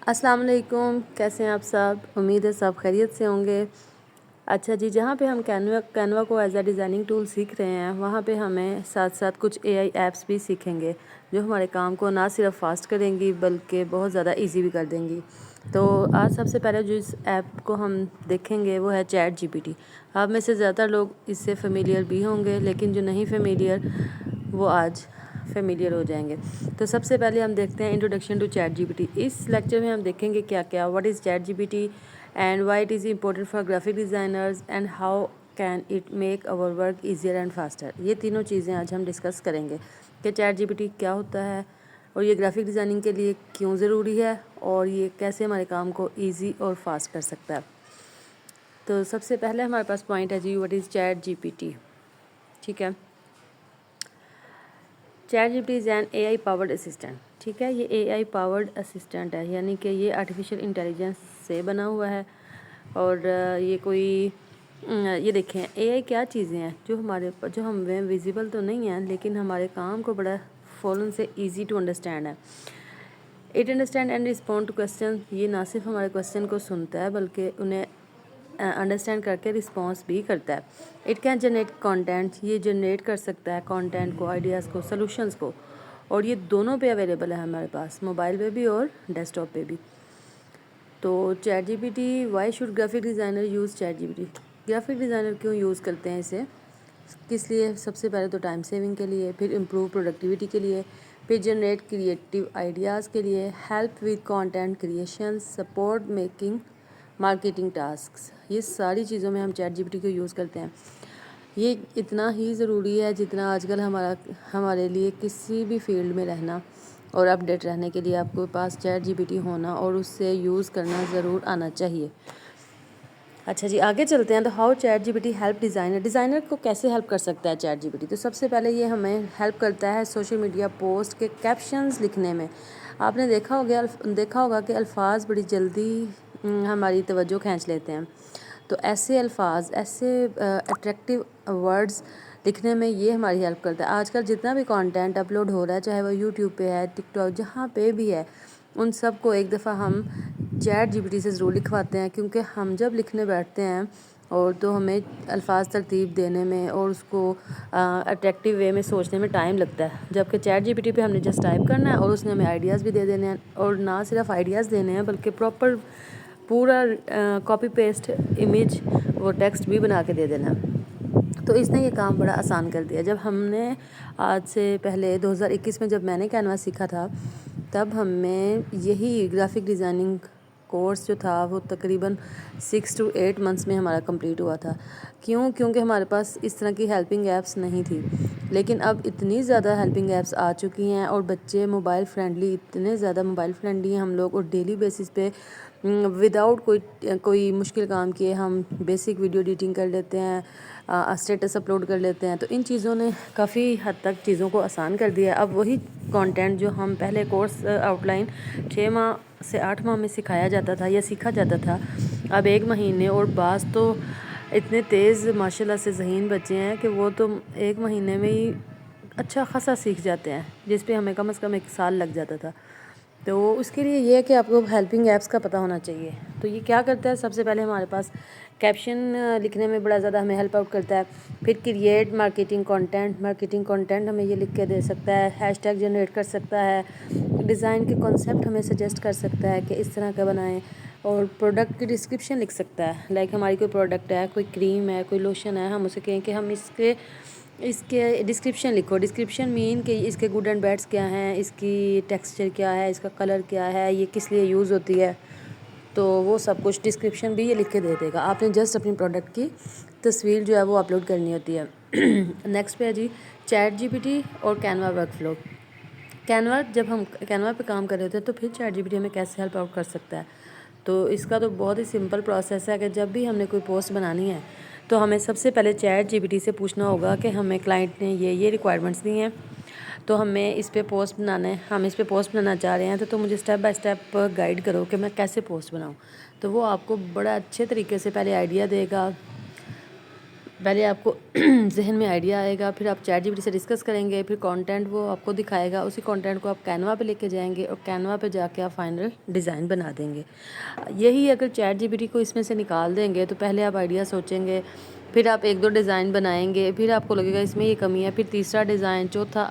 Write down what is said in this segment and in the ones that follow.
السلام علیکم، کیسے ہیں آپ سب؟ امید ہے سب خیریت سے ہوں گے۔ اچھا جی، جہاں پہ ہم کینوا کو ایز اے ڈیزائننگ ٹول سیکھ رہے ہیں، وہاں پہ ہمیں ساتھ ساتھ کچھ اے آئی ایپس بھی سیکھیں گے جو ہمارے کام کو نہ صرف فاسٹ کریں گی بلکہ بہت زیادہ ایزی بھی کر دیں گی۔ تو آج سب سے پہلے جو اس ایپ کو ہم دیکھیں گے وہ ہے چیٹ جی پی ٹی۔ آپ میں سے زیادہ تر لوگ اس سے فیملیئر بھی ہوں گے، لیکن جو نہیں فیملیئر وہ آج فیملیئر ہو جائیں گے۔ تو سب سے پہلے ہم دیکھتے ہیں introduction to chat G P T. اس لیکچر میں ہم دیکھیں گے کیا what is chat G P T and why it is important for graphic designers and how can it make our work easier and faster. یہ تینوں چیزیں آج ہم ڈسکس کریں گے کہ چیٹ جی پی ٹی کیا ہوتا ہے اور یہ گرافک ڈیزائننگ کے لیے کیوں ضروری ہے اور یہ کیسے ہمارے کام کو ایزی اور فاسٹ کر سکتا ہے۔ تو سب سے پہلے ہمارے پاس پوائنٹ ہے جی what is chat G P T. ٹھیک ہے، chat G P T is an A I powered assistant. ٹھیک ہے، یہ اے آئی پاورڈ اسسٹنٹ ہے، یعنی کہ یہ آرٹیفیشیل انٹیلیجنس سے بنا ہوا ہے۔ اور یہ دیکھیں اے آئی کیا چیزیں ہیں جو ہمیں ویزیبل تو نہیں ہیں لیکن ہمارے کام کو بڑا فوراً سے ایزی ٹو انڈرسٹینڈ ہے۔ It understand and respond to question. یہ نہ صرف ہمارے کوسچن کو سنتا ہے بلکہ انہیں انڈرسٹینڈ کر کے رسپانس بھی کرتا ہے۔ It can generate content. یہ جنریٹ کر سکتا ہے کانٹینٹ کو، آئیڈیاز کو، سلوشنز کو، اور یہ دونوں پہ اویلیبل ہے ہمارے پاس، موبائل پہ بھی اور ڈیسک ٹاپ پہ بھی۔ تو chat G P T, why should graphic designer use chat G P T? Graphic designer کیوں یوز کرتے ہیں اسے؟ کس لیے؟ سب سے پہلے تو ٹائم سیونگ کے لیے، پھر امپروو پروڈکٹیوٹی کے لیے، پھر جنریٹ کریٹیو آئیڈیاز کے لیے، help with content creation, support making marketing tasks. یہ ساری چیزوں میں ہم چیٹ جی پی ٹی کو یوز کرتے ہیں۔ یہ اتنا ہی ضروری ہے جتنا آج کل ہمارے لیے کسی بھی فیلڈ میں رہنا اور اپڈیٹ رہنے کے لیے آپ کے پاس چیٹ جی پی ٹی ہونا اور اس سے یوز کرنا ضرور آنا چاہیے۔ اچھا جی، آگے چلتے ہیں۔ تو how chat G P T help designer کو کیسے ہیلپ کر سکتا ہے چیٹ جی پی ٹی؟ تو سب سے پہلے یہ ہمیں ہیلپ کرتا ہے سوشل میڈیا پوسٹ کے کیپشنز لکھنے میں۔ آپ نے دیکھا ہوگا کہ الفاظ بڑی جلدی ہماری توجہ کھینچ لیتے ہیں، تو ایسے الفاظ، ایسے اٹریکٹیو ورڈز لکھنے میں یہ ہماری ہیلپ کرتا ہے۔ آج کل جتنا بھی کانٹینٹ اپلوڈ ہو رہا ہے، چاہے وہ یوٹیوب پہ ہے، ٹک ٹاک، جہاں پہ بھی ہے، ان سب کو ایک دفعہ ہم چیٹ جی پی ٹی سے ضرور لکھواتے ہیں، کیونکہ ہم جب لکھنے بیٹھتے ہیں اور تو ہمیں الفاظ ترتیب دینے میں اور اس کو اٹریکٹیو وے میں سوچنے میں ٹائم لگتا ہے، جبکہ چیٹ جی پی ٹی پہ ہم نے جسٹ ٹائپ کرنا ہے اور اس نے ہمیں آئیڈیاز بھی دے دینے ہیں، اور نہ صرف آئیڈیاز دینے ہیں بلکہ پراپر پورا کاپی پیسٹ امیج وہ ٹیکسٹ بھی بنا کے دے دینا ہے۔ تو اس نے یہ کام بڑا آسان کر دیا۔ جب ہم نے آج سے پہلے 2021 میں جب میں نے کینوا سیکھا تھا، تب ہمیں یہی گرافک ڈیزائننگ کورس جو تھا وہ تقریباً 6 to 8 months میں ہمارا کمپلیٹ ہوا تھا۔ کیونکہ ہمارے پاس اس طرح کی ہیلپنگ ایپس نہیں تھی، لیکن اب اتنی زیادہ ہیلپنگ ایپس آ چکی ہیں اور بچے موبائل فرینڈلی، اتنے زیادہ موبائل فرینڈلی ہیں ہم لوگ، اور ڈیلی بیسس پہ وداؤٹ کوئی مشکل کام کیے ہم بیسک ویڈیو ایڈیٹنگ کر لیتے ہیں، اسٹیٹس اپلوڈ کر لیتے ہیں۔ تو ان چیزوں نے کافی حد تک چیزوں کو آسان کر دیا۔ اب وہی کانٹینٹ جو ہم پہلے کورس آؤٹ لائن 6 ماہ سے 8 ماہ میں سکھایا جاتا تھا یا سیکھا جاتا تھا، اب 1 مہینے، اور بعض تو اتنے تیز ماشاء اللہ سے ذہین بچے ہیں کہ وہ تو 1 مہینے میں ہی اچھا خاصا سیکھ جاتے ہیں، جس پہ ہمیں کم از کم 1 سال لگ جاتا تھا۔ تو اس کے لیے یہ ہے کہ آپ کو ہیلپنگ ایپس کا پتہ ہونا چاہیے۔ تو یہ کیا کرتا ہے؟ سب سے پہلے ہمارے پاس کیپشن لکھنے میں بڑا زیادہ ہمیں ہیلپ آؤٹ کرتا ہے، پھر کریٹ مارکیٹنگ کانٹینٹ ہمیں یہ لکھ کے دے سکتا ہے، ہیش ٹیگ جنریٹ کر سکتا ہے، ڈیزائن کے کنسیپٹ ہمیں سجیسٹ کر سکتا ہے کہ اس طرح کا بنائیں، اور پروڈکٹ کی ڈسکرپشن لکھ سکتا ہے۔ لائک ہماری کوئی پروڈکٹ ہے، کوئی کریم ہے، کوئی لوشن ہے، ہم اسے کہیں کہ ہم اس کے ڈسکرپشن لکھو۔ ڈسکرپشن مین کہ اس کے گڈ اینڈ بیڈس کیا ہیں، اس کی ٹیکسچر کیا ہے، اس کا کلر کیا ہے، یہ کس لیے یوز ہوتی ہے، تو وہ سب کچھ ڈسکرپشن بھی یہ لکھ کے دے دے گا۔ آپ نے جسٹ اپنی پروڈکٹ کی تصویر جو ہے وہ اپلوڈ کرنی ہوتی ہے۔ نیکسٹ پہ ہے جی چیٹ جی پی ٹی اور کینوا ورک فلو۔ جب ہم کینوا پہ کام کر رہے ہوتے ہیں تو پھر چیٹ جی پی ٹی ہمیں کیسے ہیلپ آؤٹ کر سکتا ہے؟ تو اس کا تو بہت ہی سمپل پروسیس ہے کہ جب بھی ہم نے کوئی پوسٹ بنانی ہے تو ہمیں سب سے پہلے چیٹ جی پی ٹی سے پوچھنا ہوگا کہ ہمیں کلائنٹ نے یہ ریکوائرمنٹس دی ہیں، تو ہمیں اس پہ پوسٹ بنانا ہے، ہم اس پہ پوسٹ بنانا چاہ رہے ہیں، تو مجھے اسٹیپ بائی اسٹیپ گائیڈ کرو کہ میں کیسے پوسٹ بناؤں۔ تو وہ آپ کو بڑا اچھے طریقے سے پہلے آئیڈیا دے گا، پہلے آپ کو ذہن میں آئیڈیا آئے گا، پھر آپ چیٹ جی پی ٹی سے ڈسکس کریں گے، پھر کانٹینٹ وہ آپ کو دکھائے گا، اسی کانٹینٹ کو آپ کینوا پہ لے کے جائیں گے اور کینوا پہ جا کے آپ فائنل ڈیزائن بنا دیں گے۔ یہی اگر چیٹ جی پی ٹی کو اس میں سے نکال دیں گے تو پہلے آپ آئیڈیا سوچیں گے، پھر آپ 1-2 ڈیزائن بنائیں گے، پھر آپ کو لگے گا اس میں یہ کمی ہے، پھر تیسرا ڈیزائن، چوتھا،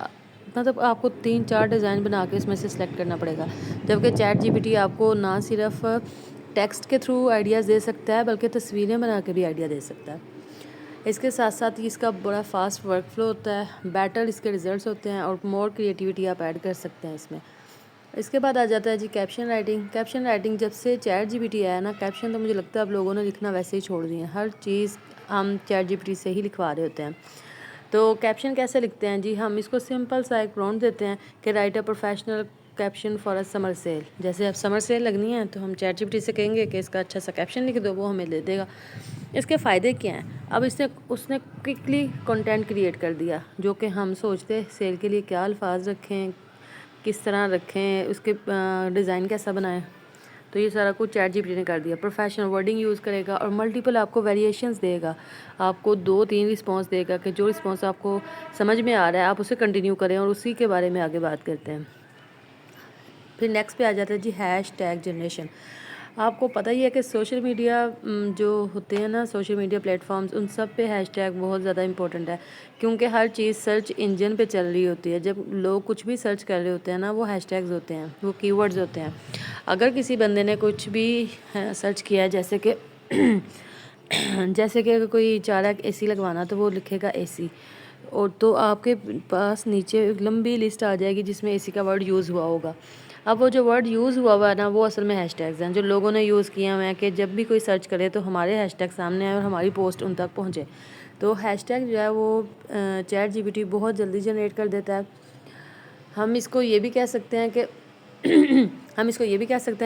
مطلب آپ کو 3-4 ڈیزائن بنا کے اس میں سے سلیکٹ کرنا پڑے گا۔ جبکہ چیٹ جی پی ٹی آپ کو نہ صرف ٹیکسٹ کے تھرو آئیڈیاز دے سکتا ہے بلکہ تصویریں بنا کے بھی آئیڈیا دے سکتا ہے۔ اس کے ساتھ ساتھ اس کا بڑا فاسٹ ورک فلو ہوتا ہے، بیٹر اس کے ریزلٹس ہوتے ہیں اور مور کریٹیوٹی آپ ایڈ کر سکتے ہیں اس میں۔ اس کے بعد آ جاتا ہے جی کیپشن رائٹنگ۔ کیپشن رائٹنگ جب سے چیٹ جی پی ٹی آیا نا، کیپشن تو مجھے لگتا ہے اب لوگوں نے لکھنا ویسے ہی چھوڑ دیا ہے، ہر چیز ہم چیٹ جی پی ٹی سے ہی لکھوا رہے ہوتے ہیں۔ تو کیپشن کیسے لکھتے ہیں جی؟ ہم اس کو سمپل سا ایک پرومپٹ دیتے ہیں کہ write a professional caption for a summer sale. جیسے اب سمر سیل لگنی ہے تو ہم چیٹ جی پی ٹی سے کہیں گے کہ اس کا اچھا سا کیپشن لکھ دو، وہ ہمیں دے دے گا۔ اس کے فائدے کیا ہیں؟ اب اس نے کوئکلی کنٹینٹ کریٹ کر دیا، جو کہ ہم سوچتے سیل کے لیے کیا الفاظ رکھیں، کس طرح رکھیں، اس کے ڈیزائن کیسا بنائیں، تو یہ سارا کچھ چیٹ جی پی ٹی نے کر دیا۔ پروفیشنل ورڈنگ یوز کرے گا اور ملٹیپل آپ کو ویریشنز دے گا، آپ کو 2-3 رسپانس دے گا کہ جو رسپانس آپ کو سمجھ میں آ رہا ہے آپ اسے کنٹینیو کریں اور اسی کے بارے میں آگے بات کرتے ہیں۔ پھر نیکسٹ پہ آ جاتا ہے جی ہیش ٹیگ جنریشن۔ آپ کو پتہ ہی ہے کہ سوشل میڈیا جو ہوتے ہیں نا، سوشل میڈیا پلیٹ فارمز، ان سب پہ ہیش ٹیگ بہت زیادہ امپورٹنٹ ہے، کیونکہ ہر چیز سرچ انجن پہ چل رہی ہوتی ہے۔ جب لوگ کچھ بھی سرچ کر رہے ہوتے ہیں نا، وہ ہیش ٹیگز ہوتے ہیں، وہ کی ورڈز ہوتے ہیں۔ اگر کسی بندے نے کچھ بھی سرچ کیا ہے، جیسے کہ کوئی چاہ رہا ہے کہ اے سی لگوانا، تو وہ لکھے گا اے سی، اور تو آپ کے پاس نیچے ایک لمبی لسٹ آ جائے گی جس میں اے سی کا ورڈ یوز ہوا ہوگا۔ اب وہ جو ورڈ یوز ہوا ہے نا، وہ اصل میں ہیش ٹیگز ہیں جو لوگوں نے یوز کیے ہوئے ہیں کہ جب بھی کوئی سرچ کرے تو ہمارے ہیش ٹیگ سامنے آئے اور ہماری پوسٹ ان تک پہنچے۔ تو ہیش ٹیگ جو ہے وہ چیٹ جی پی ٹی بہت جلدی جنریٹ کر دیتا ہے۔ ہم اس کو یہ بھی کہہ سکتے ہیں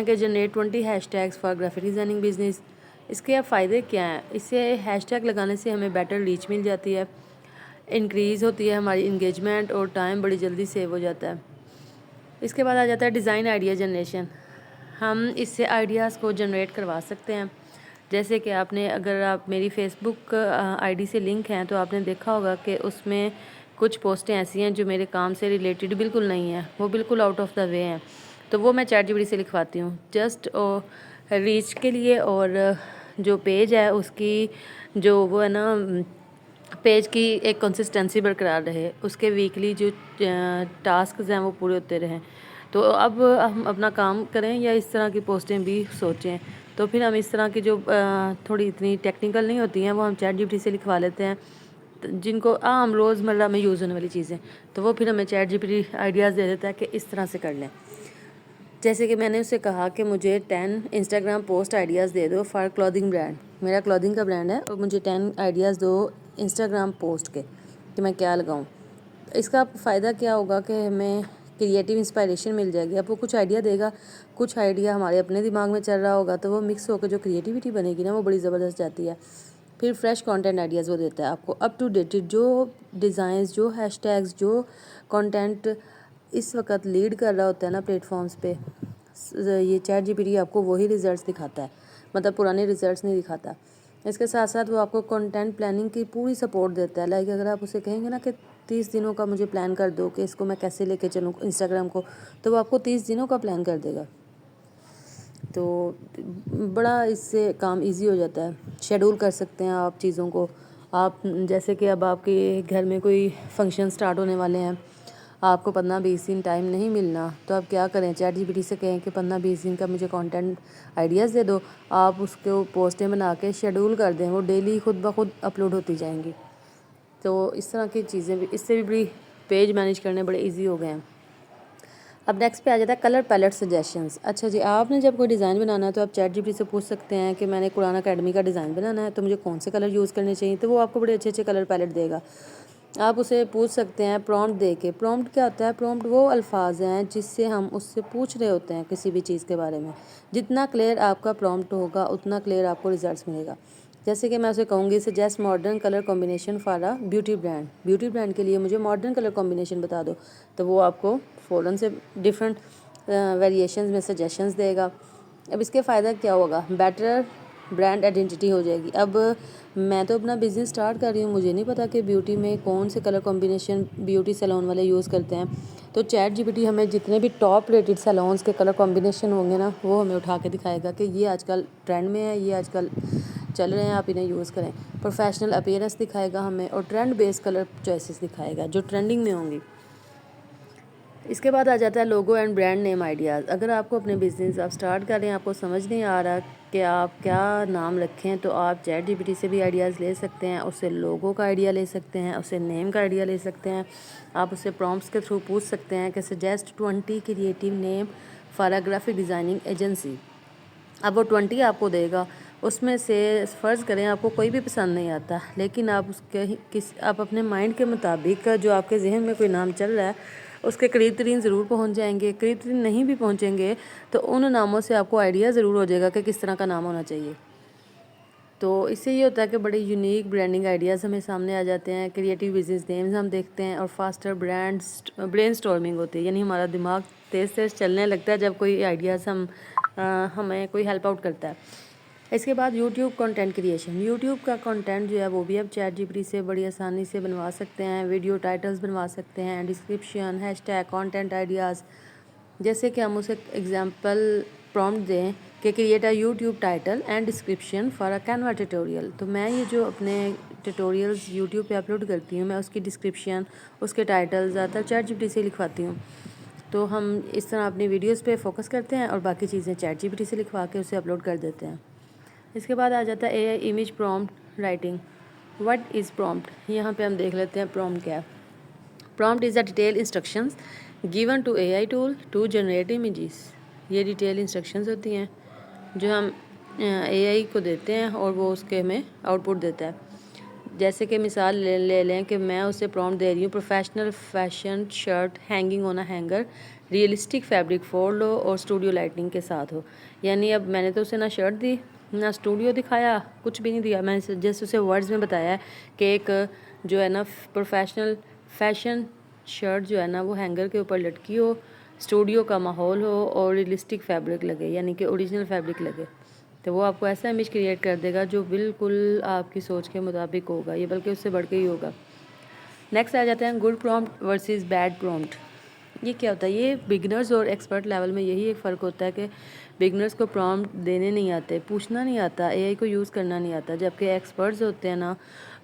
کہ generate 20 hash tags for graphic designing business. اس کے اب فائدے کیا ہیں؟ اس سے ہیش ٹیگ لگانے سے ہمیں بیٹر ریچ مل جاتی ہے، انکریز ہوتی ہے ہماری انگیجمنٹ اور ٹائم بڑی جلدی سیو ہو جاتا ہے۔ اس کے بعد آ جاتا ہے ڈیزائن آئیڈیا جنریشن۔ ہم اس سے آئیڈیاز کو جنریٹ کروا سکتے ہیں، جیسے کہ اگر آپ میری فیس بک آئی ڈی سے لنک ہیں تو آپ نے دیکھا ہوگا کہ اس میں کچھ پوسٹیں ایسی ہیں جو میرے کام سے ریلیٹڈ بالکل نہیں ہیں، وہ بالکل آؤٹ آف دا وے ہیں، تو وہ میں چیٹ جی پی ٹی سے لکھواتی ہوں جسٹ ریچ کے لیے، اور جو پیج ہے اس کی جو وہ ہے نا پیج کی ایک کنسسٹنسی برقرار رہے، اس کے ویکلی جو ٹاسکز ہیں وہ پورے ہوتے رہیں۔ تو اب ہم اپنا کام کریں یا اس طرح کی پوسٹیں بھی سوچیں، تو پھر ہم اس طرح کی جو تھوڑی اتنی ٹیکنیکل نہیں ہوتی ہیں وہ ہم چیٹ جی پی ٹی سے لکھوا لیتے ہیں، جن کو عام روزمرہ میں یوز ہونے والی چیزیں، تو وہ پھر ہمیں chat G P T ideas دے دیتا ہے کہ اس طرح سے کر لیں۔ جیسے کہ میں نے اسے کہا کہ مجھے 10 انسٹاگرام پوسٹ آئیڈیاز دے دو فار کلودنگ برانڈ، میرا کلودنگ کا برانڈ ہے، اور مجھے 10 آئیڈیاز دو انسٹاگرام پوسٹ کے کہ میں کیا لگاؤں۔ اس کا فائدہ کیا ہوگا کہ ہمیں کریٹیو انسپائریشن مل جائے گی۔ اب وہ کچھ آئیڈیا دے گا، کچھ آئیڈیا ہمارے اپنے دماغ میں چل رہا ہوگا، تو وہ مکس ہو کے جو کریٹیوٹی بنے گی نا، وہ بڑی زبردست جاتی ہے۔ پھر فریش کانٹینٹ آئیڈیاز وہ دیتا ہے آپ کو اپ ٹو ڈیٹڈ، جو ڈیزائنز، جو ہیش ٹیگز، جو کانٹینٹ اس وقت لیڈ کر رہا ہوتا ہے نا پلیٹ فارمز پہ، یہ چیٹ جی پی ٹی آپ کو وہی ریزلٹس دکھاتا ہے، مطلب پرانے ریزلٹس نہیں دکھاتا۔ اس کے ساتھ ساتھ وہ آپ کو کنٹینٹ پلاننگ کی پوری سپورٹ دیتا ہے۔ لائک اگر آپ اسے کہیں گے نا کہ 30 دنوں کا مجھے پلان کر دو کہ اس کو میں کیسے لے کے چلوں انسٹاگرام کو، تو وہ آپ کو 30 دنوں کا پلان کر دے گا۔ تو بڑا اس سے کام ایزی ہو جاتا ہے، شیڈول کر سکتے ہیں آپ چیزوں کو۔ آپ جیسے کہ اب آپ کے گھر میں کوئی فنکشن سٹارٹ ہونے والے ہیں، آپ کو 15-20 دن ٹائم نہیں ملنا، تو آپ کیا کریں؟ چیٹ جی پی ٹی سے کہیں کہ 15-20 دن کا مجھے کانٹینٹ آئیڈیاز دے دو، آپ اس کو پوسٹیں بنا کے شیڈول کر دیں، وہ ڈیلی خود بخود اپلوڈ ہوتی جائیں گی۔ تو اس طرح کی چیزیں بھی، اس سے بھی بڑی پیج مینیج کرنے بڑے ایزی ہو گئے ہیں۔ اب نیکسٹ پہ آ جاتا ہے کلر پیلٹ سجیشنز۔ اچھا جی، آپ نے جب کوئی ڈیزائن بنانا ہے تو آپ چیٹ جی پی ٹی سے پوچھ سکتے ہیں کہ میں نے قرآن اکیڈمی کا ڈیزائن بنانا ہے تو مجھے کون سے کلر یوز کرنے چاہیے، تو وہ آپ کو بڑے اچھے کلر پیلٹ دے گا۔ آپ اسے پوچھ سکتے ہیں پرومپٹ دے کے۔ پرومپٹ کیا ہوتا ہے؟ پرومپٹ وہ الفاظ ہیں جس سے ہم اس سے پوچھ رہے ہوتے ہیں کسی بھی چیز کے بارے میں۔ جتنا کلیئر آپ کا پرومپٹ ہوگا اتنا کلیئر آپ کو ریزلٹس ملے گا۔ جیسے کہ میں اسے کہوں گی suggest modern colour combination for a beauty brand, beauty brand کے لیے مجھے ماڈرن کلر کمبینیشن بتا دو، تو وہ آپ کو فوراً سے ڈفرینٹ ویریشنز میں سجیشنز دے گا۔ اب اس کے فائدہ کیا ہوگا؟ بیٹر برانڈ آئیڈینٹی ہو جائے گی۔ اب میں تو اپنا بزنس سٹارٹ کر رہی ہوں، مجھے نہیں پتا کہ بیوٹی میں کون سے کلر کمبینیشن بیوٹی سیلون والے یوز کرتے ہیں، تو چیٹ جی پی ٹی ہمیں جتنے بھی ٹاپ ریٹڈ سیلونس کے کلر کمبینیشن ہوں گے نا، وہ ہمیں اٹھا کے دکھائے گا کہ یہ آج کل ٹرینڈ میں ہے، یہ آج کل چل رہے ہیں، آپ انہیں یوز کریں۔ پروفیشنل اپیئرنس دکھائے گا ہمیں، اور ٹرینڈ بیس کلر چوائسیز دکھائے گا جو ٹرینڈنگ میں ہوں گی۔ اس کے بعد آ جاتا ہے لوگو اینڈ برانڈ نیم آئیڈیاز۔ اگر آپ کو اپنے بزنس آپ سٹارٹ کر رہے ہیں، آپ کو سمجھ نہیں آ رہا کہ آپ کیا نام رکھیں، تو آپ چیٹ جی پی ٹی سے بھی آئیڈیاز لے سکتے ہیں، اس سے لوگو کا آئیڈیا لے سکتے ہیں، اس سے نیم کا آئیڈیا لے سکتے ہیں۔ آپ اس سے پرومپٹس کے تھرو پوچھ سکتے ہیں کہ suggest 20 creative name for a graphic designing agency. اب وہ 20 آپ کو دے گا، اس میں سے فرض کریں آپ کو کوئی بھی پسند نہیں آتا، لیکن آپ اس کے آپ اپنے مائنڈ کے مطابق جو آپ کے ذہن میں کوئی نام چل رہا ہے اس کے قریب ترین ضرور پہنچ جائیں گے۔ قریب ترین نہیں بھی پہنچیں گے تو ان ناموں سے آپ کو آئیڈیا ضرور ہو جائے گا کہ کس طرح کا نام ہونا چاہیے۔ تو اس سے یہ ہوتا ہے کہ بڑے یونیک برانڈنگ آئیڈیاز ہمیں سامنے آ جاتے ہیں، کریٹیو بزنس نیمز ہم دیکھتے ہیں، اور فاسٹر برین سٹارمنگ ہوتی ہے، یعنی ہمارا دماغ تیز تیز چلنے لگتا ہے جب کوئی آئیڈیاز ہمیں کوئی ہیلپ آؤٹ کرتا ہے۔ اس کے بعد یوٹیوب کنٹینٹ کریشن۔ یوٹیوب کا کنٹینٹ جو ہے وہ بھی اب چیٹ جی پی ٹی سے بڑی آسانی سے بنوا سکتے ہیں، ویڈیو ٹائٹلز بنوا سکتے ہیں، description, hashtag, content ideas. جیسے کہ ہم اسے ایگزامپل پرومپٹ دیں کہ create a YouTube title and description for a Canva tutorial, تو میں یہ جو اپنے ٹیوٹوریلز یوٹیوب پہ اپلوڈ کرتی ہوں، میں اس کی ڈسکرپشن، اس کے ٹائٹل زیادہ تر چیٹ جی پی ٹی سے لکھواتی ہوں۔ تو ہم اس طرح اپنی ویڈیوز پہ فوکس کرتے ہیں اور باقی چیزیں چیٹ جی پی ٹی سے لکھوا کے اسے اپلوڈ کر دیتے ہیں۔ اس کے بعد آ جاتا ہے A I image prompt writing. What is prompt? یہاں پہ ہم دیکھ لیتے ہیں پرومپٹ کیا ہے۔ Prompt is a detail instructions given to A I tool to generate images. یہ ڈیٹیل انسٹرکشنز ہوتی ہیں جو ہم اے آئی کو دیتے ہیں اور وہ اس کے ہمیں آؤٹ پٹ دیتا ہے۔ جیسے کہ مثال لے لیں کہ میں اسے پرومپٹ دے رہی ہوں professional fashion shirt hanging on a hanger, realistic fabric fold ہو اور اسٹوڈیو لائٹنگ کے ساتھ ہو۔ یعنی اب میں نے تو اسے نہ شرٹ دی نہ اسٹوڈیو دکھایا، کچھ بھی نہیں دیا، میں نے جسٹ اسے ورڈز میں بتایا ہے کہ ایک جو ہے نا پروفیشنل فیشن شرٹ جو ہے نا وہ ہینگر کے اوپر لٹکی ہو، اسٹوڈیو کا ماحول ہو اور ریئلسٹک فیبرک لگے، یعنی کہ اوریجنل فیبرک لگے، تو وہ آپ کو ایسا امیج کریٹ کر دے گا جو بالکل آپ کی سوچ کے مطابق ہوگا، یہ بلکہ اس سے بڑھ کے ہی ہوگا۔ نیکسٹ آ جاتے ہیں good prompt versus bad prompt. یہ کیا ہوتا ہے؟ یہ بگنرز اور ایکسپرٹ لیول میں یہی ایک فرق ہوتا ہے کہ بگنرز کو پرومپٹ دینے نہیں آتے، پوچھنا نہیں آتا، اے آئی کو یوز کرنا نہیں آتا، جبکہ ایکسپرٹس ہوتے ہیں نا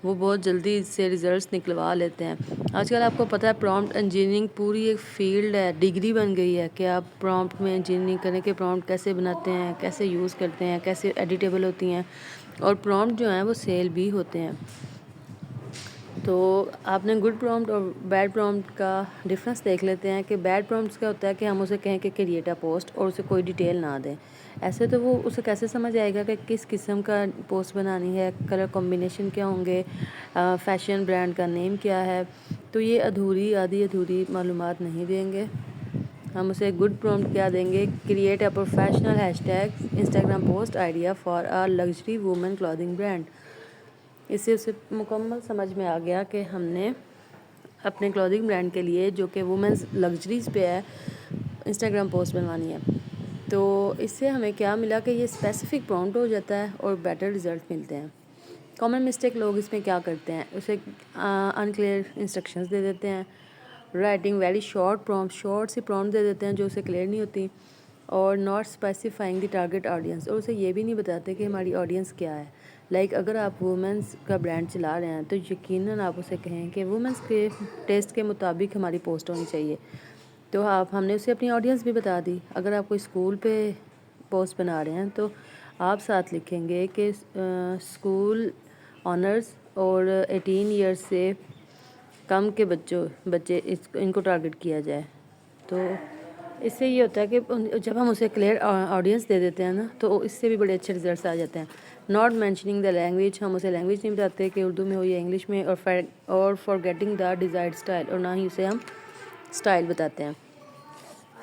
وہ بہت جلدی اس سے ریزلٹس نکلوا لیتے ہیں۔ آج کل آپ کو پتہ ہے پرومپٹ انجینئرنگ پوری ایک فیلڈ ہے، ڈگری بن گئی ہے کہ آپ پرومپٹ میں انجینئرنگ کریں کہ پرومپٹ کیسے بناتے ہیں، کیسے یوز کرتے ہیں، کیسے ایڈیٹیبل ہوتی ہیں، اور پرومپٹ جو ہیں وہ سیل بھی ہوتے ہیں۔ تو آپ نے گڈ پرومپٹ اور بیڈ پرومپٹ کا ڈفرینس دیکھ لیتے ہیں کہ بیڈ پرومپٹس کا ہوتا ہے کہ ہم اسے کہیں کہ کریٹ اے پوسٹ اور اسے کوئی ڈیٹیل نہ دیں۔ ایسے تو وہ اسے کیسے سمجھ آئے گا کہ کس قسم کا پوسٹ بنانی ہے، کلر کمبینیشن کیا ہوں گے، فیشن برانڈ کا نیم کیا ہے، تو یہ آدھی ادھوری معلومات نہیں دیں گے۔ ہم اسے گڈ پرومپٹ کیا دیں گے؟ Create a professional hashtag Instagram post idea for a luxury women clothing brand. اس سے اسے مکمل سمجھ میں آ گیا کہ ہم نے اپنے کلودنگ برانڈ کے لیے جو کہ وومنز لگژریز پہ ہے انسٹاگرام پوسٹ بنوانی ہے۔ تو اس سے ہمیں کیا ملا کہ یہ اسپیسیفک پرومپٹ ہو جاتا ہے اور بیٹر رزلٹ ملتے ہیں۔ کامن مسٹیک لوگ اس میں کیا کرتے ہیں؟ اسے انکلیئر انسٹرکشنز دے دیتے ہیں، writing very short prompt, short سی پرومپٹ دے دیتے ہیں جو اسے کلیئر نہیں ہوتی، اور not specifying the target audience, اور اسے یہ بھی نہیں بتاتے کہ ہماری آڈینس کیا ہے۔ لائک اگر آپ وومنس کا برانڈ چلا رہے ہیں تو یقیناً آپ اسے کہیں کہ وومنس کے ٹیسٹ کے مطابق ہماری پوسٹ ہونی چاہیے، تو ہم نے اسے اپنی آڈینس بھی بتا دی۔ اگر آپ کوئی اسکول پہ پوسٹ بنا رہے ہیں تو آپ ساتھ لکھیں گے کہ اسکول آنرز اور 18 ایئرس سے کم کے بچے ان کو ٹارگٹ کیا جائے۔ تو اس سے یہ ہوتا ہے کہ جب ہم اسے کلیئر آڈینس دے دیتے ہیں نا تو اس سے بھی بڑے اچھے رزلٹس آ جاتے ہیں۔ ناٹ مینشننگ دا لینگویج، ہم اسے لینگویج نہیں بتاتے کہ اردو میں ہو یا انگلش میں، اور for getting the desired style, اور نہ ہی اسے ہم اسٹائل بتاتے ہیں۔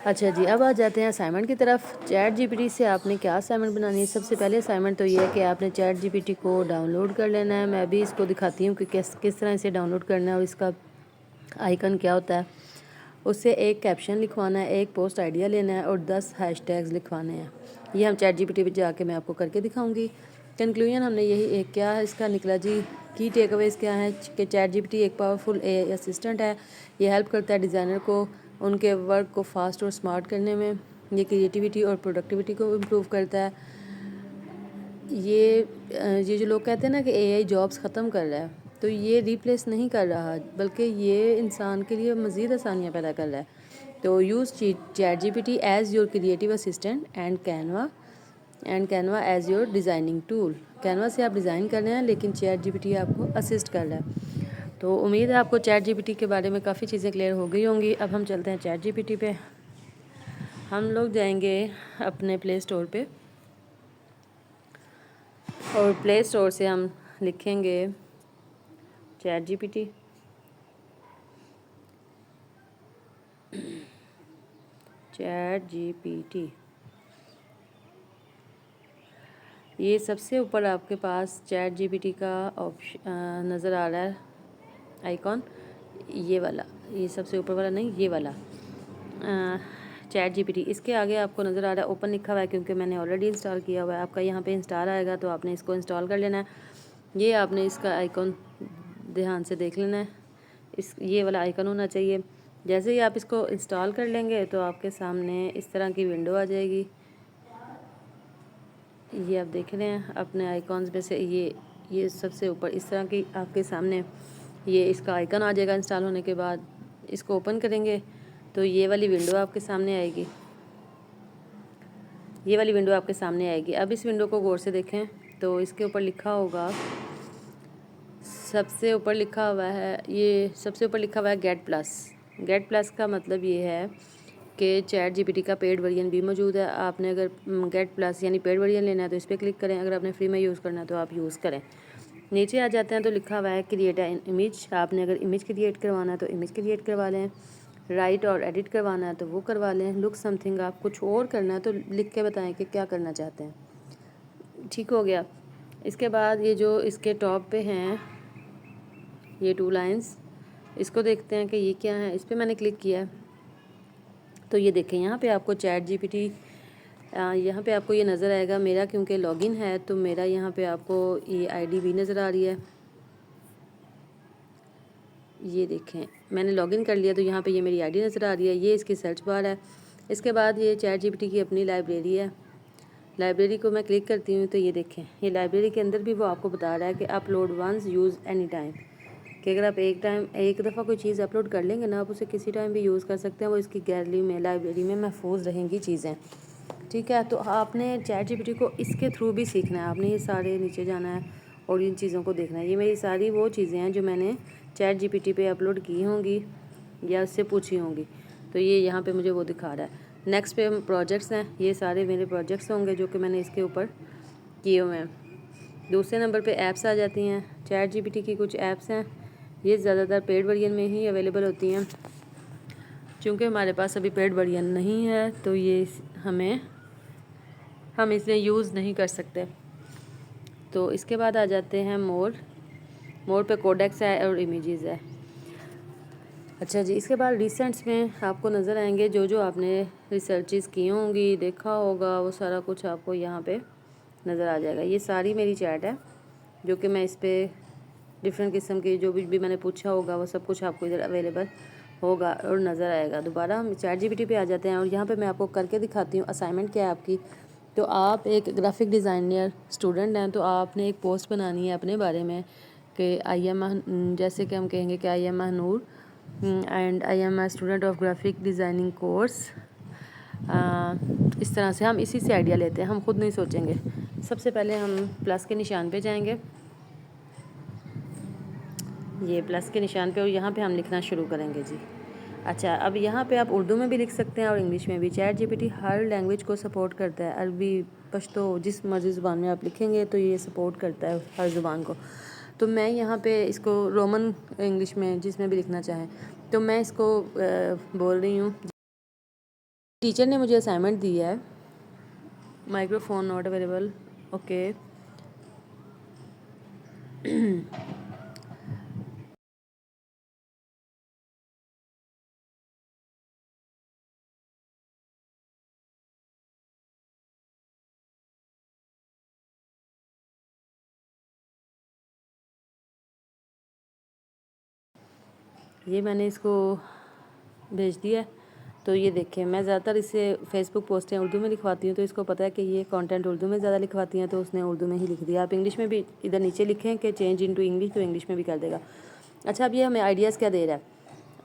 اچھا جی، اب آ جاتے ہیں اسائنمنٹ کی طرف۔ چیٹ جی پی ٹی سے آپ نے کیا اسائنمنٹ بنانی ہے؟ سب سے پہلے اسائنمنٹ تو یہ ہے کہ آپ نے چیٹ جی پی ٹی کو ڈاؤن لوڈ کر لینا ہے۔ میں ابھی اس کو دکھاتی ہوں کہ کس طرح اسے ڈاؤن لوڈ کرنا ہے اور اس کا آئیکن کیا ہوتا ہے۔ اس سے ایک کیپشن لکھوانا ہے، ایک پوسٹ آئیڈیا لینا ہے اور 10 ہیش ٹیگز لکھوانے ہیں۔ یہ ہم چیٹ جی پی ٹی پہ جا کے میں آپ کو کر کے دکھاؤں گی۔ کنکلوژن ہم نے یہی کیا ہے اس کا نکلا جی، کی ٹیک اویز کیا ہیں کہ چیٹ جی پی ٹی ایک پاورفل اے آئی اسسٹنٹ ہے. یہ ہیلپ کرتا ہے ڈیزائنر کو ان کے ورک کو فاسٹ اور اسمارٹ کرنے میں. یہ کریٹیوٹی اور پروڈکٹیوٹی کو امپروو کرتا ہے. یہ جو لوگ کہتے ہیں نا کہ اے آئی جابس ختم کر رہا ہے، تو یہ ریپلیس نہیں کر رہا بلکہ یہ انسان کے لیے مزید آسانیاں پیدا کر رہا ہے. تو use chat G P T as your creative assistant and Canva as your designing tool. Canva سے آپ ڈیزائن کر رہے ہیں لیکن چیٹ جی پی ٹی آپ کو اسسٹ کر رہا ہے. تو امید ہے آپ کو چیٹ جی پی ٹی کے بارے میں کافی چیزیں کلیئر ہو گئی ہوں گی. اب ہم چلتے ہیں چیٹ جی پی ٹی پہ. ہم لوگ جائیں گے اپنے پلے اسٹور پہ اور پلے اسٹور سے ہم لکھیں گے chat G P T. Chat G P T یہ سب سے اوپر آپ کے پاس چیٹ جی پی ٹی کا آپشن نظر آ رہا ہے آئیکن، یہ والا، یہ سب سے اوپر والا نہیں، یہ والا چیٹ جی پی ٹی. اس کے آگے آپ کو نظر آ رہا ہے اوپن لکھا ہوا ہے کیونکہ میں نے آلریڈی انسٹال کیا ہوا ہے. آپ کا یہاں پہ انسٹال آئے گا تو آپ نے اس کو انسٹال کر لینا ہے. یہ آپ نے اس کا آئیکن دھیان سے دیکھ لینا ہے، یہ والا آئیکن ہونا چاہیے. جیسے ہی آپ اس کو انسٹال کر لیں گے تو آپ کے سامنے اس طرح کی ونڈو آ جائے گی. یہ آپ دیکھ رہے ہیں اپنے آئیکونز میں سے یہ سب سے اوپر اس طرح کی آپ کے سامنے یہ اس کا آئیکن آ جائے گا. انسٹال ہونے کے بعد اس کو اوپن کریں گے تو یہ والی ونڈو آپ کے سامنے آئے گی. یہ والی ونڈو آپ کے سامنے آئے گی. اب اس ونڈو کو غور سے دیکھیں تو اس کے اوپر لکھا ہوگا، سب سے اوپر لکھا ہوا ہے، یہ سب سے اوپر لکھا ہوا ہے گیٹ پلس. گیٹ پلس کا مطلب یہ ہے کہ چیٹ جی پی ٹی کا پیڈ ورژن بھی موجود ہے. آپ نے اگر گیٹ پلس یعنی پیڈ ورژن لینا ہے تو اس پہ کلک کریں. اگر آپ نے فری میں یوز کرنا ہے تو آپ یوز کریں. نیچے آ جاتے ہیں تو لکھا ہوا ہے کریٹ این امیج. آپ نے اگر امیج کریٹ کروانا ہے تو امیج کریٹ کروا لیں. رائٹ اور ایڈٹ کروانا ہے تو وہ کروا لیں. لک سم تھنگ آپ کچھ اور کرنا ہے تو لکھ کے بتائیں کہ کیا کرنا چاہتے ہیں. ٹھیک ہو گیا. اس کے بعد یہ جو اس کے ٹاپ پہ ہیں یہ 2 لائنز، اس کو دیکھتے ہیں کہ یہ کیا ہے. اس پہ میں نے کلک کیا تو یہ دیکھیں یہاں پہ آپ کو چیٹ جی پی ٹی یہاں پہ آپ کو یہ نظر آئے گا. میرا کیونکہ لاگ ان ہے تو میرا یہاں پہ آپ کو یہ آئی ڈی بھی نظر آ رہی ہے. یہ دیکھیں میں نے لاگ ان کر لیا تو یہاں پہ یہ میری آئی ڈی نظر آ رہی ہے. یہ اس کی سرچ بار ہے. اس کے بعد یہ چیٹ جی پی ٹی کی اپنی لائبریری ہے. لائبریری کو میں کلک کرتی ہوں تو یہ دیکھیں یہ لائبریری کے اندر بھی وہ آپ کو بتا رہا ہے کہ upload once use any time, کہ اگر آپ ایک دفعہ کوئی چیز اپلوڈ کر لیں گے نا آپ اسے کسی ٹائم بھی یوز کر سکتے ہیں. وہ اس کی گیلری میں لائبریری میں محفوظ رہیں گی چیزیں. ٹھیک ہے. تو آپ نے چیٹ جی پی ٹی کو اس کے تھرو بھی سیکھنا ہے. آپ نے یہ سارے نیچے جانا ہے اور ان چیزوں کو دیکھنا ہے. یہ میری ساری وہ چیزیں ہیں جو میں نے چیٹ جی پی ٹی پہ اپلوڈ کی ہوں گی یا اس سے پوچھی ہوں گی. تو یہ یہاں پہ مجھے وہ دکھا رہا ہے. نیکسٹ پہ پروجیکٹس ہیں. یہ سارے میرے پروجیکٹس ہوں گے جو کہ میں نے اس کے اوپر کیے ہوئے ہیں. دوسرے نمبر پہ ایپس آ جاتی ہیں. چیٹ جی پی ٹی کی کچھ ایپس ہیں، یہ زیادہ تر پیڈ ورژن میں ہی اویلیبل ہوتی ہیں. چونکہ ہمارے پاس ابھی پیڈ ورژن نہیں ہے تو یہ ہم اسے یوز نہیں کر سکتے. تو اس کے بعد آ جاتے ہیں مور پہ کوڈیکس ہے اور امیجز ہے. اچھا جی. اس کے بعد ریسنٹس میں آپ کو نظر آئیں گے جو آپ نے ریسرچز کی ہوں گی، دیکھا ہوگا، وہ سارا کچھ آپ کو یہاں پہ نظر آ جائے گا. یہ ساری میری چیٹ ہے جو کہ میں اس پہ ڈفرینٹ قسم کی جو بھی میں نے پوچھا ہوگا وہ سب کچھ آپ کو ادھر اویلیبل ہوگا اور نظر آئے گا. دوبارہ ہم چیٹ جی پی ٹی پہ آ جاتے ہیں اور یہاں پہ میں آپ کو کر کے دکھاتی ہوں. اسائنمنٹ کیا ہے آپ کی؟ تو آپ ایک گرافک ڈیزائنر اسٹوڈنٹ ہیں تو آپ نے ایک پوسٹ بنانی ہے اپنے بارے میں کہ جیسے کہ ہم کہیں گے کہ I am Mehnoor and I am a student of graphic designing course. اس طرح سے ہم اسی سے آئیڈیا لیتے ہیں، ہم خود نہیں سوچیں گے. سب سے پہلے ہم پلس کے نشان پہ جائیں گے. یہ پلس کے نشان پہ اور یہاں پہ ہم لکھنا شروع کریں گے جی. اچھا. اب یہاں پہ آپ اردو میں بھی لکھ سکتے ہیں اور انگلش میں بھی. چیٹ جی پی ٹی ہر لینگویج کو سپورٹ کرتا ہے. عربی، پشتو، جس مرضی زبان میں آپ لکھیں گے تو یہ سپورٹ کرتا ہے ہر زبان کو. تو میں یہاں پہ اس کو رومن انگلش میں جس میں بھی لکھنا چاہیں تو میں اس کو بول رہی ہوں. ٹیچر نے مجھے اسائنمنٹ دی ہے. Micro phone not available. Okay. یہ میں نے اس کو بھیج دیا ہے۔ تو یہ دیکھیں، میں زیادہ تر اسے فیس بک پوسٹیں اردو میں لکھواتی ہوں، تو اس کو پتہ ہے کہ یہ کانٹینٹ اردو میں زیادہ لکھواتی ہیں، تو اس نے اردو میں ہی لکھ دیا۔ آپ انگلش میں بھی ادھر نیچے لکھیں کہ چینج انٹو انگلش، تو انگلش میں بھی کر دے گا۔ اچھا، اب یہ ہمیں آئیڈیاز کیا دے رہا ہے؟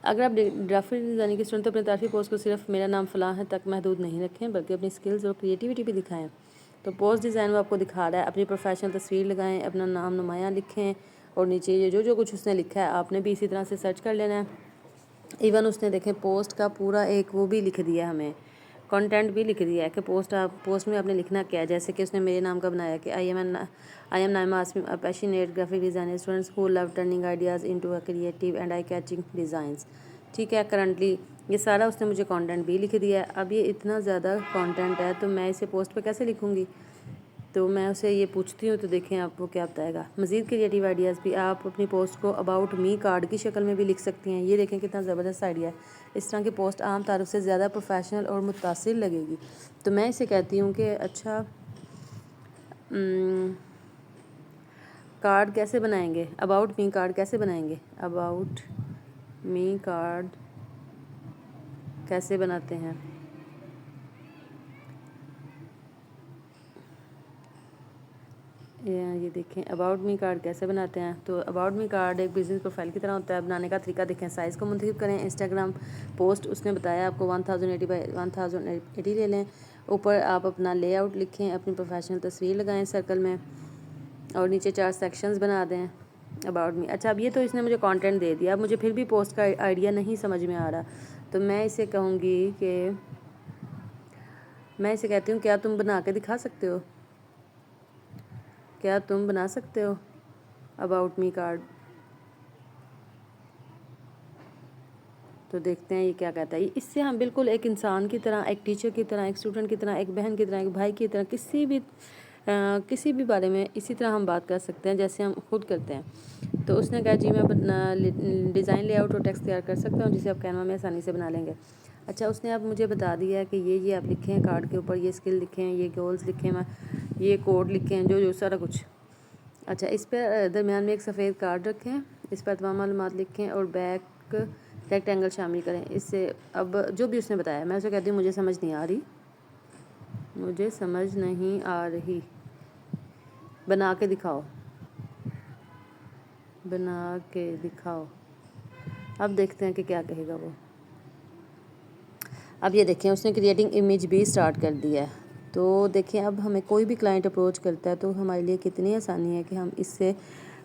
اگر آپ گرافک ڈیزائننگ کی اسٹوڈنٹ، تو اپنے تعارفی پوسٹ کو صرف میرا نام فلاں ہے تک محدود نہیں رکھیں، بلکہ اپنی سکلز اور کریٹیوٹی بھی دکھائیں۔ تو پوسٹ ڈیزائن وہ آپ کو دکھا رہا ہے، اپنی پروفیشنل تصویر لگائیں، اپنا نام نمایاں لکھیں، اور نیچے یہ جو کچھ اس نے لکھا ہے آپ نے بھی اسی طرح سے سرچ کر لینا ہے۔ ایون اس نے دیکھیں پوسٹ کا پورا ایک وہ بھی لکھ دیا، ہمیں کنٹینٹ بھی لکھ دیا ہے کہ پوسٹ میں آپ نے لکھنا کیا ہے۔ جیسے کہ اس نے میرے نام کا بنایا کہ I am Naima Asmi, passionate graphic designer, students who love turning ideas into creative and eye catching designs. ٹھیک ہے، کرنٹلی یہ سارا اس نے مجھے کانٹینٹ بھی لکھ دیا ہے۔ اب یہ اتنا زیادہ کانٹینٹ ہے تو میں اسے پوسٹ پہ کیسے لکھوں گی؟ تو میں اسے یہ پوچھتی ہوں، تو دیکھیں آپ کو کیا بتائے گا۔ مزید کریٹیو آئیڈیاز بھی آپ اپنی پوسٹ کو اباؤٹ می کارڈ کی شکل میں بھی لکھ سکتی ہیں۔ یہ دیکھیں کتنا زبردست آئیڈیا ہے۔ اس طرح کی پوسٹ عام تعارف سے زیادہ پروفیشنل اور متاثر لگے گی۔ تو میں اسے کہتی ہوں کہ اچھا کارڈ کیسے بنائیں گے؟ اباؤٹ می کارڈ کیسے بنائیں گے؟ اباؤٹ می کارڈ کیسے بناتے ہیں؟ یہ دیکھیں اباؤٹ می کارڈ کیسے بناتے ہیں۔ تو اباؤٹ می کارڈ ایک بزنس پروفائل کی طرح ہوتا ہے۔ بنانے کا طریقہ دیکھیں، سائز کو منتخب کریں۔ انسٹاگرام پوسٹ اس نے بتایا آپ کو 1080x1080 لے لیں۔ اوپر آپ اپنا لے آؤٹ لکھیں، اپنی پروفیشنل تصویر لگائیں سرکل میں، اور نیچے 4 سیکشنز بنا دیں اباؤٹ می۔ اچھا، اب یہ تو اس نے مجھے کانٹینٹ دے دیا، اب مجھے پھر بھی پوسٹ کا آئیڈیا نہیں سمجھ میں آ رہا، تو میں اسے کہوں گی کہ میں اسے کہتی ہوں کیا تم بنا کے دکھا سکتے ہو؟ کیا تم بنا سکتے ہو اباؤٹ می کارڈ؟ تو دیکھتے ہیں یہ کیا کہتا ہے۔ اس سے ہم بالکل ایک انسان کی طرح، ایک ٹیچر کی طرح، ایک اسٹوڈنٹ کی طرح، ایک بہن کی طرح، ایک بھائی کی طرح، کسی بھی بارے میں اسی طرح ہم بات کر سکتے ہیں جیسے ہم خود کرتے ہیں۔ تو اس نے کہا جی میں ڈیزائن لے آؤٹ اور ٹیکسٹ تیار کر سکتا ہوں جسے آپ کینوا میں آسانی سے بنا لیں گے۔ اچھا، اس نے اب مجھے بتا دیا ہے کہ یہ آپ لکھیں کارڈ کے اوپر، یہ اسکل لکھیں، یہ گولز لکھیں، یہ کوڈ لکھیں، جو سارا کچھ۔ اچھا، اس پہ درمیان میں ایک سفید کارڈ رکھیں، اس پر تمام معلومات لکھیں اور بیک ریکٹینگل شامل کریں۔ اس سے اب جو بھی اس نے بتایا میں اسے کہتی ہوں مجھے سمجھ نہیں آ رہی، مجھے سمجھ نہیں آ رہی، بنا کے دکھاؤ، بنا کے دکھاؤ۔ اب دیکھتے ہیں کہ کیا کہے گا وہ۔ اب یہ دیکھیں اس نے کریٹنگ امیج بھی سٹارٹ کر دیا ہے۔ تو دیکھیں اب ہمیں کوئی بھی کلائنٹ اپروچ کرتا ہے تو ہمارے لیے کتنی آسانی ہے کہ ہم اس سے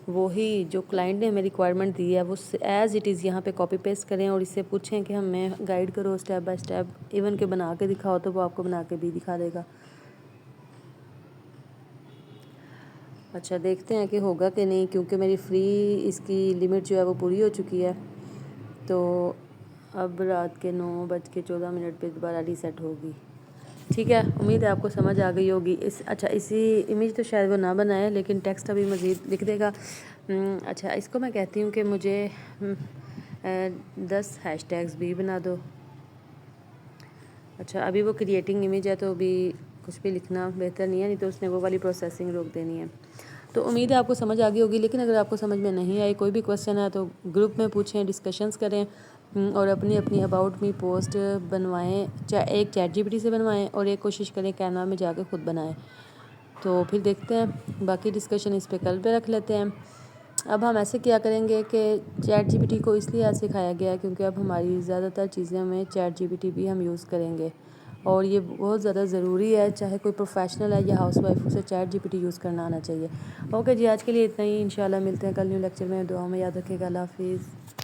وہی جو کلائنٹ نے ہمیں ریکوائرمنٹ دی ہے وہ ایز اٹ از یہاں پہ کاپی پیسٹ کریں اور اس سے پوچھیں کہ ہمیں گائیڈ کرو اسٹیپ بائی اسٹیپ، ایون کہ بنا کے دکھاؤ، تو وہ آپ کو بنا کے بھی دکھا دے گا۔ اچھا، دیکھتے ہیں کہ ہوگا کہ نہیں، کیونکہ میری فری اس کی لمٹ جو ہے وہ پوری ہو چکی ہے۔ تو اب رات کے 9:14 پہ دوبارہ ریسیٹ ہوگی۔ ٹھیک ہے، امید ہے آپ کو سمجھ آ گئی ہوگی۔ اچھا، اسی امیج تو شاید وہ نہ بنائے، لیکن ٹیکسٹ ابھی مزید لکھ دے گا۔ اچھا، اس کو میں کہتی ہوں کہ مجھے 10 ہیش ٹیگز بھی بنا دو۔ اچھا، ابھی وہ کریٹنگ امیج ہے تو ابھی کچھ بھی لکھنا بہتر نہیں ہے، نہیں تو اس نے وہ والی پروسیسنگ روک دینی ہے۔ تو امید ہے آپ کو سمجھ آ گئی ہوگی، لیکن اگر آپ کو سمجھ میں نہیں آئی، کوئی بھی کویسچن ہے تو گروپ میں پوچھیں، ڈسکشنز کریں، اور اپنی اباؤٹ می پوسٹ بنوائیں، ایک چیٹ جی پی ٹی سے بنوائیں اور ایک کوشش کریں کینوا میں جا کے خود بنائیں۔ تو پھر دیکھتے ہیں باقی ڈسکشن اس پہ کل پہ رکھ لیتے ہیں۔ اب ہم ایسے کیا کریں گے کہ چیٹ جی پی ٹی کو اس لیے ایسے سکھایا گیا ہے کیونکہ اب ہماری زیادہ تر چیزیں میں چیٹ جی پی ٹی بھی ہم یوز کریں گے، اور یہ بہت زیادہ ضروری ہے، چاہے کوئی پروفیشنل ہے یا ہاؤس وائف، اسے chat G P T use کرنا آنا چاہیے۔ اوکے جی، آج کے لیے اتنا ہی، انشاءاللہ ملتے ہیں کل نیو لیکچر میں۔ دعاؤں میں یاد رکھیے گا۔ اللہ حافظ۔